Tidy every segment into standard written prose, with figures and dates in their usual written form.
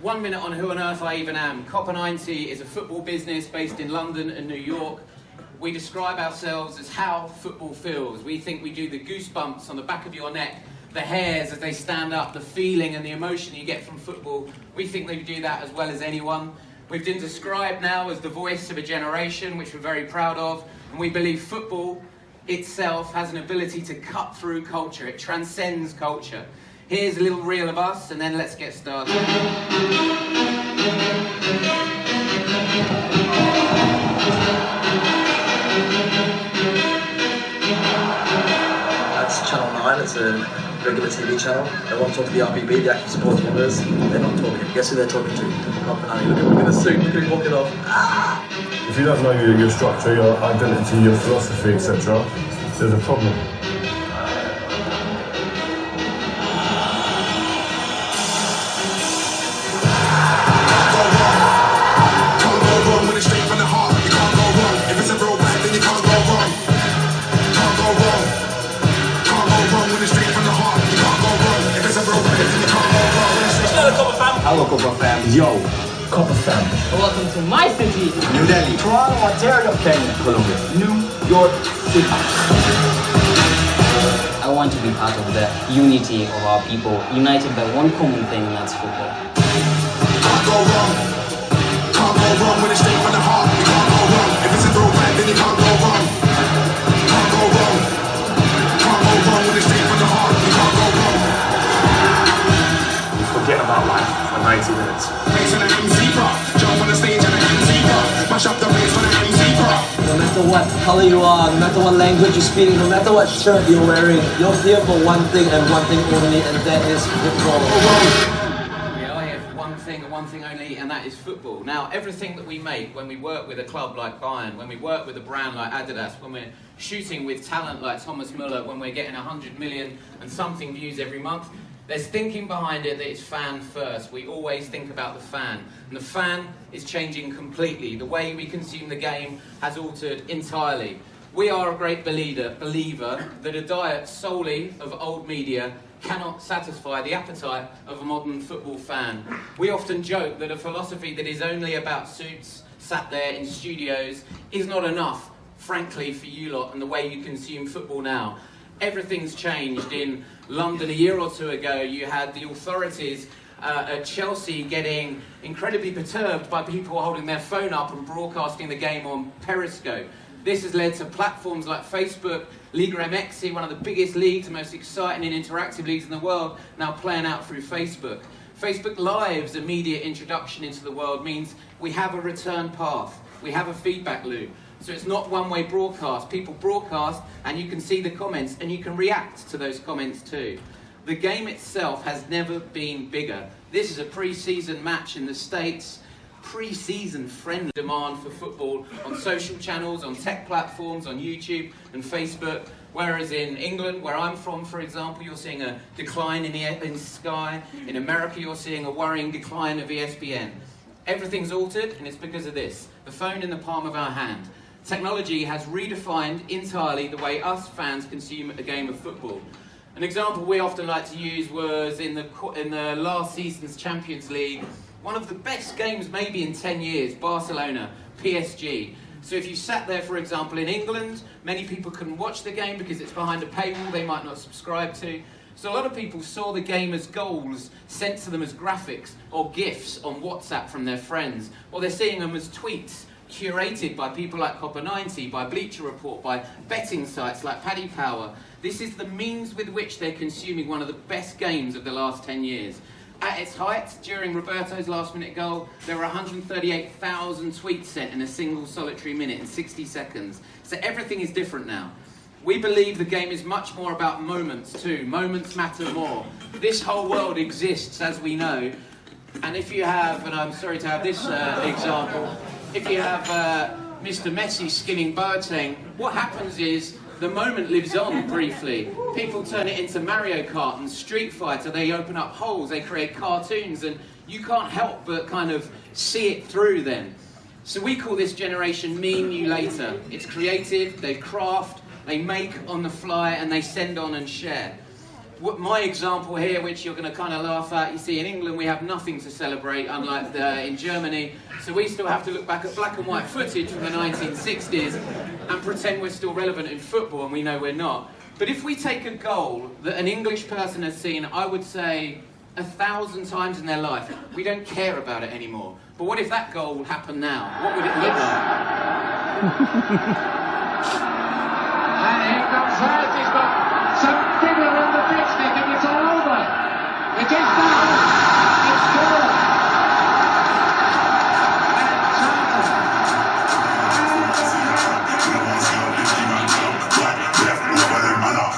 1 minute on who on earth I even am. COPA90 is a football business based in London and New York. We describe ourselves as how football feels. We think we do the goosebumps on the back of your neck, the hairs as they stand up, the feeling and the emotion you get from football. We think they do that as well as anyone. We've been described now as the voice of a generation, which we're very proud of, and we believe football itself has an ability to cut through culture. It transcends culture. Here's a little reel of us, and then let's get started. That's Channel 9, it's a regular TV channel. They won't talk to the RBB, the active sports members. They're not talking. Guess who they're talking to? Look at the suit, look at him walking off. If you don't know your structure, your identity, your philosophy, etc., there's a problem. Hello, COPA fam. Yo, COPA fam. Welcome to my city. New Delhi. Toronto, Ontario, Kenya, Colombia. New York City. I want to be part of the unity of our people, united by one common thing, and that's football. Can't go wrong. Can't go wrong when it's straight from the heart. You can't go wrong. If it's a real band, then you can't go wrong. Can't go wrong. Can't go wrong when it's straight from the heart. You can't go wrong. Forget about life for 90 minutes. Race on the MC bar. Jump on the stage on the MC bar. Mash up the race on the MC bar. No matter what color you are, no matter what language you're speaking, no matter what shirt you're wearing, you're here for one thing and one thing only, and that is football. We are here for one thing and one thing only, and that is football. Now, everything that we make, when we work with a club like Bayern, when we work with a brand like Adidas, when we're shooting with talent like Thomas Müller, when we're getting 100 million and something views every month, there's thinking behind it that it's fan first. We always think about the fan. And the fan is changing completely. The way we consume the game has altered entirely. We are a great believer that a diet solely of old media cannot satisfy the appetite of a modern football fan. We often joke that a philosophy that is only about suits, sat there in studios, is not enough, frankly, for you lot and the way you consume football now. Everything's changed. In London a year or two ago, you had the authorities at Chelsea getting incredibly perturbed by people holding their phone up and broadcasting the game on Periscope. This has led to platforms like Facebook, Liga MX, one of the biggest leagues, the most exciting and interactive leagues in the world, now playing out through Facebook. Facebook Live's immediate introduction into the world means we have a return path, we have a feedback loop. So it's not one-way broadcast. People broadcast and you can see the comments and you can react to those comments too. The game itself has never been bigger. This is a pre-season match in the States, pre-season friendly demand for football on social channels, on tech platforms, on YouTube and Facebook. Whereas in England, where I'm from, for example, you're seeing a decline in Sky. In America, you're seeing a worrying decline of ESPN. Everything's altered, and it's because of this. The phone in the palm of our hand. Technology has redefined entirely the way us fans consume a game of football. An example we often like to use was in the last season's Champions League, one of the best games maybe in 10 years, Barcelona, PSG. So if you sat there, for example, in England, many people couldn't watch the game because it's behind a paywall they might not subscribe to. So a lot of people saw the game as goals sent to them as graphics or GIFs on WhatsApp from their friends, or they're seeing them as tweets curated by people like COPA90, by Bleacher Report, by betting sites like Paddy Power. This is the means with which they're consuming one of the best games of the last 10 years. At its height, during Roberto's last-minute goal, there were 138,000 tweets sent in a single solitary minute in 60 seconds. So everything is different now. We believe the game is much more about moments too. Moments matter more. This whole world exists, as we know. And if you have, and I'm sorry to have this example, if you have Mr. Messi skinning Boateng, what happens is the moment lives on briefly. People turn it into Mario Kart and Street Fighter. They open up holes, they create cartoons, and you can't help but kind of see it through them. So we call this generation me, you later. It's creative, they craft, they make on the fly, and they send on and share. my example here, which you're going to kind of laugh at, you see in England we have nothing to celebrate, unlike in Germany, so we still have to look back at black and white footage from the 1960s and pretend we're still relevant in football, and we know we're not. But if we take a goal that an English person has seen, I would say 1,000 times in their life, we don't care about it anymore. But what if that goal happened now? What would it look like? And here comes Hurst, he's got some figure in the dipstick and it's all over. It is now. It's scored.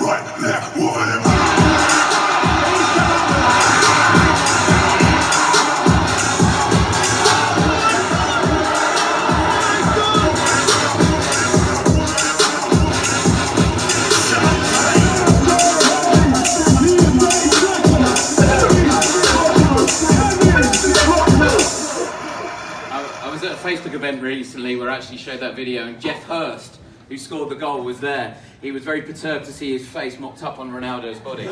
Right, left, over them. I was at a Facebook event recently where I actually showed that video, and Jeff Hurst, who scored the goal, was there. He was very perturbed to see his face mocked up on Ronaldo's body.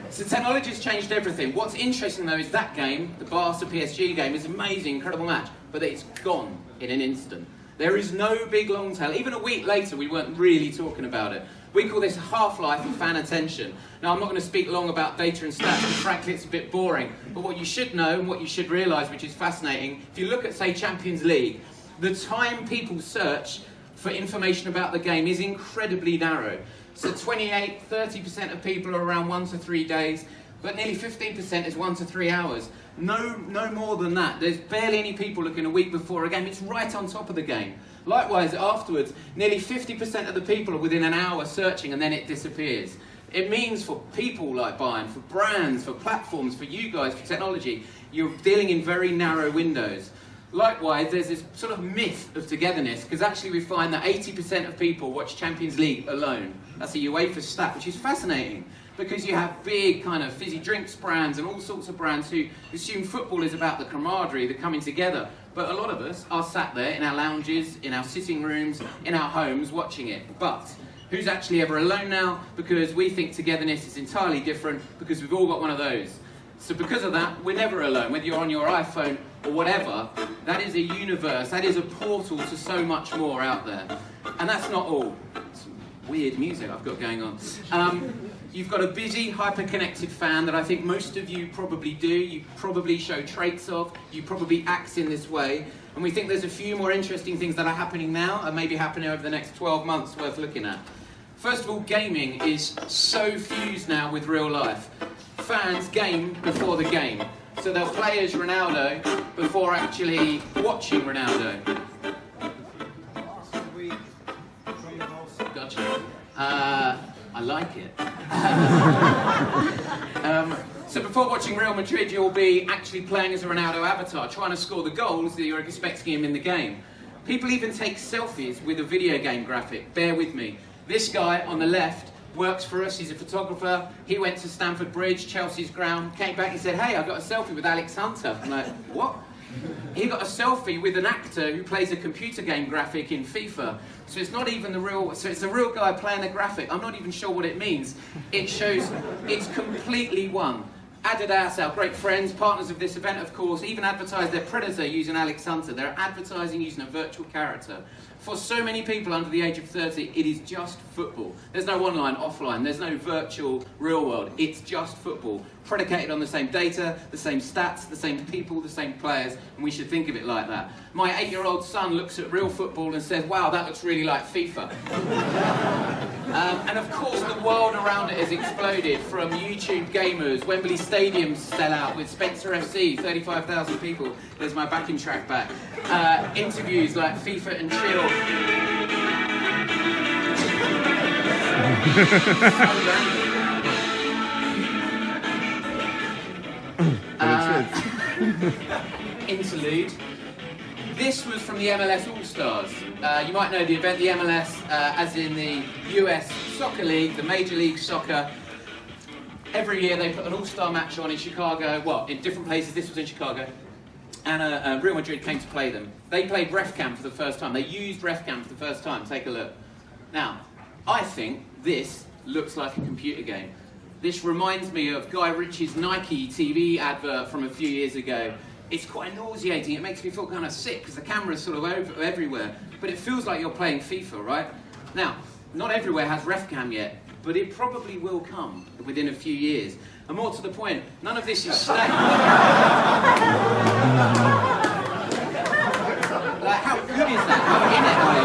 So technology's changed everything. What's interesting though is that game, the Barca PSG game, is amazing, incredible match, but it's gone in an instant. There is no big long tail. Even a week later, we weren't really talking about it. We call this half-life of fan attention. Now, I'm not going to speak long about data and stats, because frankly, it's a bit boring. But what you should know, and what you should realise, which is fascinating, if you look at, say, Champions League, the time people search for information about the game is incredibly narrow. So 30% of people are around 1 to 3 days, but nearly 15% is 1 to 3 hours. No more than that. There's barely any people looking a week before a game. It's right on top of the game. Likewise, afterwards, nearly 50% of the people are within an hour searching, and then it disappears. It means for people like Bayern, for brands, for platforms, for you guys, for technology, you're dealing in very narrow windows. Likewise, there's this sort of myth of togetherness, because actually we find that 80% of people watch Champions League alone. That's a UEFA stat, which is fascinating, because you have big kind of fizzy drinks brands and all sorts of brands who assume football is about the camaraderie, the coming together. But a lot of us are sat there in our lounges, in our sitting rooms, in our homes watching it. But who's actually ever alone now? Because we think togetherness is entirely different, because we've all got one of those. So because of that, we're never alone. Whether you're on your iPhone or whatever, that is a universe, that is a portal to so much more out there. And that's not all. Some weird music I've got going on. You've got a busy, hyper-connected fan that I think most of you probably do. You probably show traits of. You probably act in this way. And we think there's a few more interesting things that are happening now and maybe happening over the next 12 months worth looking at. First of all, gaming is so fused now with real life. Fans game before the game. So they'll play as Ronaldo before actually watching Ronaldo. Gotcha. I like it. So before watching Real Madrid, you'll be actually playing as a Ronaldo avatar, trying to score the goals that you're expecting him in the game. People even take selfies with a video game graphic. Bear with me. This guy on the left works for us, he's a photographer. He went to Stamford Bridge, Chelsea's ground, came back and said, "Hey, I got a selfie with Alex Hunter." I'm like, what? He got a selfie with an actor who plays a computer game graphic in FIFA. So it's not even the real, so it's a real guy playing a graphic. I'm not even sure what it means. It shows it's completely one. Adidas, our great friends, partners of this event, of course, even advertise their Predator using Alex Hunter. They're advertising using a virtual character. For so many people under the age of 30, it is just football. There's no online, offline, there's no virtual real world. It's just football, predicated on the same data, the same stats, the same people, the same players, and we should think of it like that. My 8-year-old son looks at real football and says, "Wow, that looks really like FIFA." And of course, the world around it has exploded, from YouTube gamers, Wembley Stadiums sell out with Spencer FC, 35,000 people. There's my backing track back. Interviews like FIFA and Chill. Interlude. This was from the MLS All-Stars. You might know the event, the MLS, as in the US Soccer League, the Major League Soccer. Every year they put an All-Star match on in Chicago, well, in different places. This was in Chicago. And Real Madrid came to play them. They played RefCam for the first time. They used RefCam for the first time. Take a look. Now, I think this looks like a computer game. This reminds me of Guy Ritchie's Nike TV advert from a few years ago. It's quite nauseating. It makes me feel kind of sick because the camera's sort of everywhere. But it feels like you're playing FIFA, right? Now, not everywhere has RefCam yet, but it probably will come within a few years. And more to the point, none of this is staying. Like, how good is that? How in it are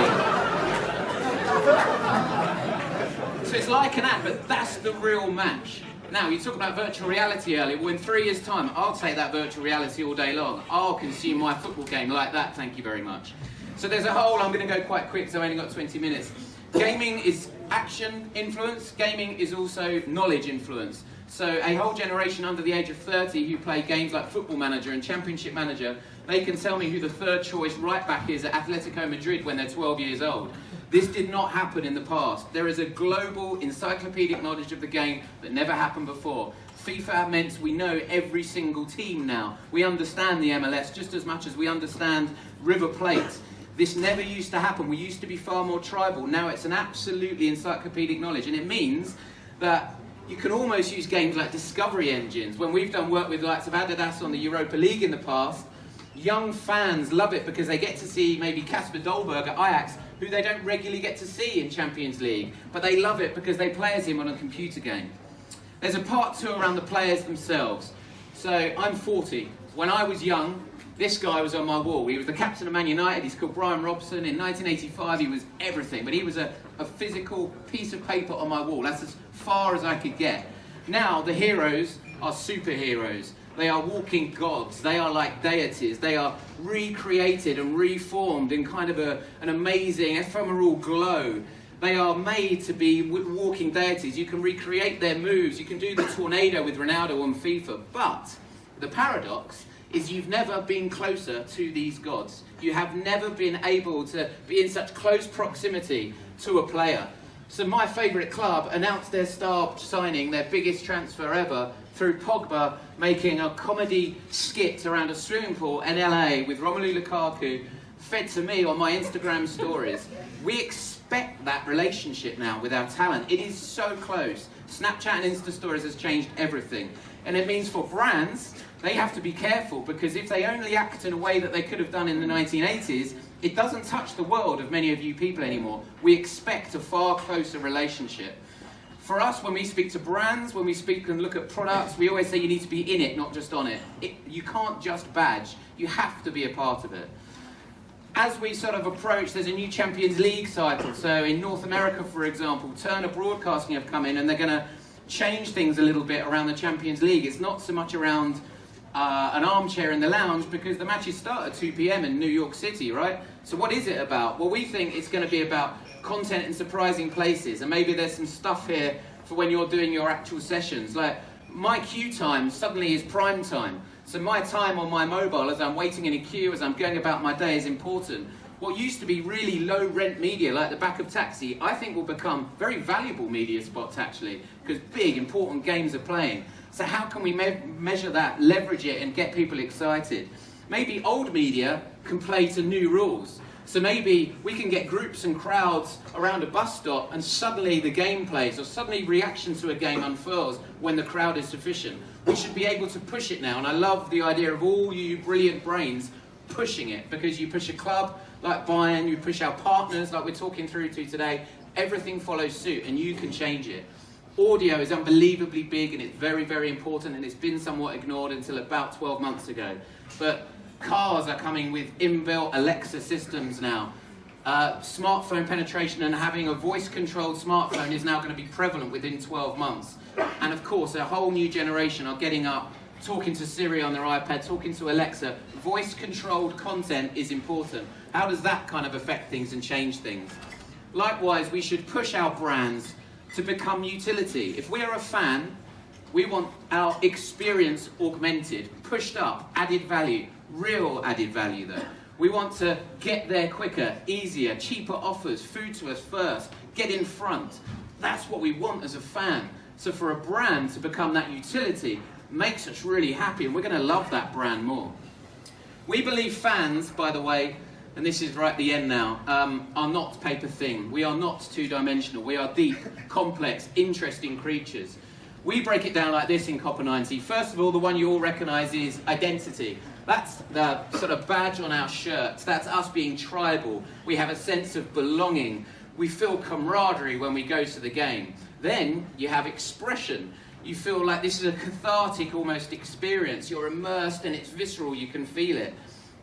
you? So it's like an app, but that's the real match. Now, you talked about virtual reality earlier. Well, in 3 years' time, I'll take that virtual reality all day long. I'll consume my football game like that, thank you very much. So there's a whole, I'm going to go quite quick, so I've only got 20 minutes. Gaming is action influence. Gaming is also knowledge influence. So a whole generation under the age of 30 who play games like Football Manager and Championship Manager, they can tell me who the third choice right back is at Atletico Madrid when they're 12 years old. This did not happen in the past. There is a global encyclopedic knowledge of the game that never happened before. FIFA meant we know every single team now. We understand the MLS just as much as we understand River Plate. This never used to happen. We used to be far more tribal. Now it's an absolutely encyclopedic knowledge, and it means that you can almost use games like discovery engines. When we've done work with the likes of Adidas on the Europa League in the past, young fans love it because they get to see maybe Kasper Dolberg at Ajax, who they don't regularly get to see in Champions League, but they love it because they play as him on a computer game. There's a part 2 around the players themselves. So I'm 40. When I was young, this guy was on my wall. He was the captain of Man United. He's called Brian Robson. In 1985, he was everything, but he was a physical piece of paper on my wall. That's as far as I could get. Now, the heroes are superheroes. They are walking gods. They are like deities. They are recreated and reformed in kind of an amazing ephemeral glow. They are made to be walking deities. You can recreate their moves. You can do the tornado with Ronaldo on FIFA. But the paradox is you've never been closer to these gods. You have never been able to be in such close proximity to a player. So my favourite club announced their star signing, their biggest transfer ever, through Pogba making a comedy skit around a swimming pool in LA with Romelu Lukaku fed to me on my Instagram stories. We expect that relationship now with our talent. It is so close. Snapchat and Insta stories has changed everything. And it means for brands, they have to be careful because if they only act in a way that they could have done in the 1980s, it doesn't touch the world of many of you people anymore. We expect a far closer relationship. For us, when we speak to brands, when we speak and look at products, we always say you need to be in it, not just on it. You can't just badge. You have to be a part of it. As we sort of approach, there's a new Champions League cycle. So in North America, for example, Turner Broadcasting have come in and they're going to change things a little bit around the Champions League. It's not so much around an armchair in the lounge because the matches start at 2 p.m. in New York City, right? So what is it about? Well, we think it's going to be about content in surprising places, and maybe there's some stuff here for when you're doing your actual sessions. Like my queue time suddenly is prime time. So my time on my mobile as I'm waiting in a queue, as I'm going about my day is important. What used to be really low rent media like the back of Taxi, I think will become very valuable media spots actually, because big important games are playing. So how can we measure that, leverage it and get people excited? Maybe old media can play to new rules. So maybe we can get groups and crowds around a bus stop and suddenly the game plays or suddenly reaction to a game unfurls when the crowd is sufficient. We should be able to push it now, and I love the idea of all you brilliant brains pushing it, because you push a club like Bayern, you push our partners like we're talking through to today, everything follows suit and you can change it. Audio is unbelievably big and it's very, very important, and it's been somewhat ignored until about 12 months ago. But cars are coming with inbuilt Alexa systems now. Smartphone penetration and having a voice-controlled smartphone is now going to be prevalent within 12 months. And of course, a whole new generation are getting up, talking to Siri on their iPad, talking to Alexa. Voice-controlled content is important. How does that kind of affect things and change things? Likewise, we should push our brands to become utility. If we are a fan, we want our experience augmented, pushed up, added value, real added value though. We want to get there quicker, easier, cheaper offers, food to us first, get in front. That's what we want as a fan. So for a brand to become that utility makes us really happy, and we're going to love that brand more. We believe fans, by the way, and this is right at the end now, are not paper thin. We are not two-dimensional. We are deep, complex, interesting creatures. We break it down like this in COPA90. First of all, the one you all recognise is identity. That's the sort of badge on our shirts. That's us being tribal. We have a sense of belonging. We feel camaraderie when we go to the game. Then you have expression. You feel like this is a cathartic almost experience. You're immersed and it's visceral, you can feel it.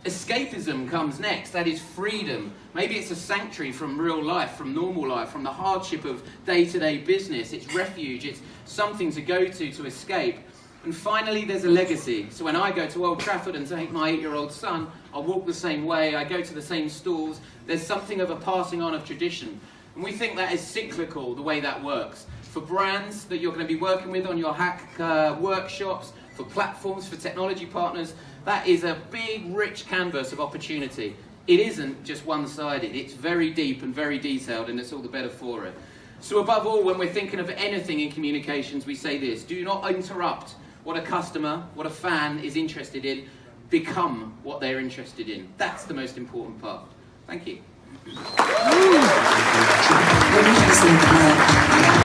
Escapism comes next, that is freedom. Maybe it's a sanctuary from real life, from normal life, from the hardship of day-to-day business. It's refuge, it's something to go to escape. And finally, there's a legacy. So when I go to Old Trafford and take my 8-year-old son, I walk the same way, I go to the same stalls. There's something of a passing on of tradition. And we think that is cyclical, the way that works. For brands that you're going to be working with on your hack workshops, for platforms, for technology partners, that is a big, rich canvas of opportunity. It isn't just one-sided. It's very deep and very detailed, and it's all the better for it. So above all, when we're thinking of anything in communications, we say this: do not interrupt what a customer, what a fan is interested in. Become what they're interested in. That's the most important part. Thank you.